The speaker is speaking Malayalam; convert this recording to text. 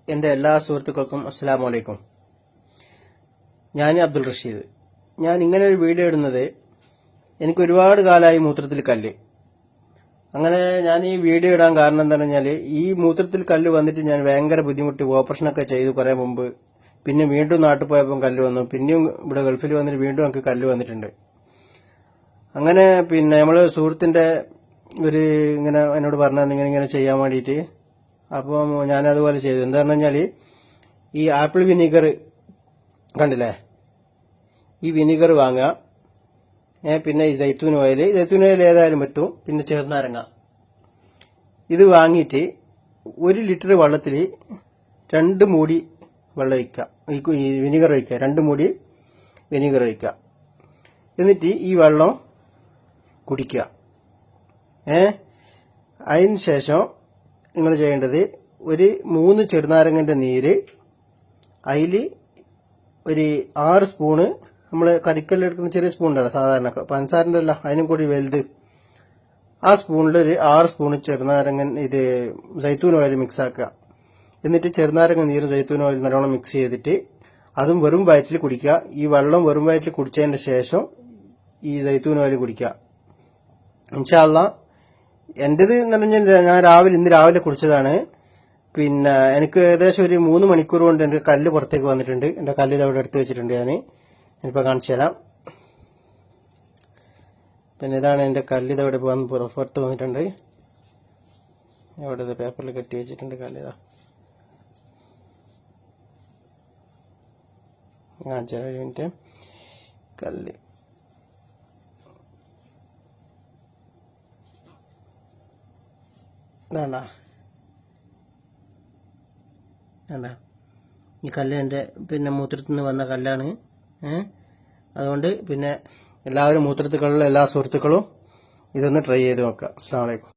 എൻ്റെ എല്ലാ സുഹൃത്തുക്കൾക്കും അസ്സലാമു അലൈക്കും. ഞാൻ അബ്ദുൾ റഷീദ്. ഞാൻ ഇങ്ങനെ ഒരു വീഡിയോ ഇടുന്നത് എനിക്ക് ഒരുപാട് കാലമായി മൂത്രത്തിൽ കല്ല്. അങ്ങനെ ഞാൻ ഈ വീഡിയോ ഇടാൻ കാരണം എന്താണെന്ന് പറഞ്ഞാൽ ഈ മൂത്രത്തിൽ കല്ല് വന്നിട്ട് ഞാൻ ഭയങ്കര ബുദ്ധിമുട്ടി ഓപ്പറേഷനൊക്കെ ചെയ്തു കുറേ മുമ്പ്. പിന്നെ വീണ്ടും നാട്ടിൽ പോയപ്പോൾ കല്ല് വന്നു. പിന്നെയും ഇവിടെ ഗൾഫിൽ വന്നിട്ട് വീണ്ടും എനിക്ക് കല്ല് വന്നിട്ടുണ്ട്. അങ്ങനെ പിന്നെ നമ്മൾ സുഹൃത്തിൻ്റെ ഒരു ഇങ്ങനെ എന്നോട് പറഞ്ഞാൽ ഇങ്ങനെ ചെയ്യാൻ വേണ്ടിയിട്ട് അപ്പോൾ ഞാനതുപോലെ ചെയ്തു. എന്താണെന്ന് പറഞ്ഞാൽ ഈ ആപ്പിൾ വിനീഗർ കണ്ടില്ലേ, ഈ വിനീഗർ വാങ്ങുക. പിന്നെ ഈ ജൈത്തൂൻ ഓയിൽ ഏതായാലും പറ്റും. പിന്നെ ചെറുനാരങ്ങ ഇത് വാങ്ങിയിട്ട് 1 ലിറ്റർ വെള്ളത്തിൽ 2 മൂടി വെള്ളം ഒഴിക്കുക, ഈ വിനീഗർ ഒഴിക്കുക. 2 മൂടി വിനീഗർ ഒഴിക്കുക. എന്നിട്ട് ഈ വെള്ളം കുടിക്കുക. അതിന് ശേഷം നിങ്ങൾ ചെയ്യേണ്ടത് ഒരു 3 ചെറുനാരങ്ങൻ്റെ നീര്, അതിൽ ഒരു 6 സ്പൂണ് നമ്മൾ കരിക്കല്ലെടുക്കുന്ന ചെറിയ സ്പൂൺ ഉണ്ടല്ലോ സാധാരണ, പഞ്ചസാരൻ്റെ അല്ല അതിനും കൂടി വലുത്, ആ സ്പൂണിൽ ഒരു 6 സ്പൂണ് ചെറുനാരങ്ങൻ ഇത് ജൈത്തൂൻ ഓയിൽ മിക്സ് ആക്കുക. എന്നിട്ട് ചെറുനാരങ്ങ നീരും ജൈത്തൂൻ ഓയിൽ നല്ലോണം മിക്സ് ചെയ്തിട്ട് അതും വെറും വയറ്റിൽ കുടിക്കുക. ഈ വെള്ളം വെറും വയറ്റിൽ കുടിച്ചതിൻ്റെ ശേഷം ഈ ജൈത്തൂൻ ഓയിൽ കുടിക്കുക. ഇൻഷാ അല്ലാഹ് എൻ്റെത് എന്ന് പറഞ്ഞാൽ ഞാൻ ഇന്ന് രാവിലെ കുടിച്ചതാണ്. പിന്നെ എനിക്ക് ഏകദേശം ഒരു 3 മണിക്കൂർ കൊണ്ട് എൻ്റെ കല്ല് പുറത്തേക്ക് വന്നിട്ടുണ്ട്. എൻ്റെ കല്ല് ഇതവിടെ എടുത്ത് വെച്ചിട്ടുണ്ട്. ഞാനിപ്പോൾ കാണിച്ചു തരാം. പിന്നെ ഇതാണ് എൻ്റെ കല്ല് ഇതവിടെ പുറത്ത് വന്നിട്ടുണ്ട്. ഇവിടെ പേപ്പറിൽ കെട്ടി വെച്ചിട്ടുണ്ട് കല്ലിതാ. കാണിച്ചു തരാം ഒരു മിനിറ്റ്. കല്ല് ഇതാണ്ട, ഈ കല്ല് എൻ്റെ പിന്നെ മൂത്രത്തിൽ നിന്ന് വന്ന കല്ലാണ്. അതുകൊണ്ട് പിന്നെ എല്ലാവരും മൂത്രത്തിലുള്ള എല്ലാ സുഹൃത്തുക്കളും ഇതൊന്ന് ട്രൈ ചെയ്ത് നോക്കുക. അസ്സലാമു അലൈക്കും.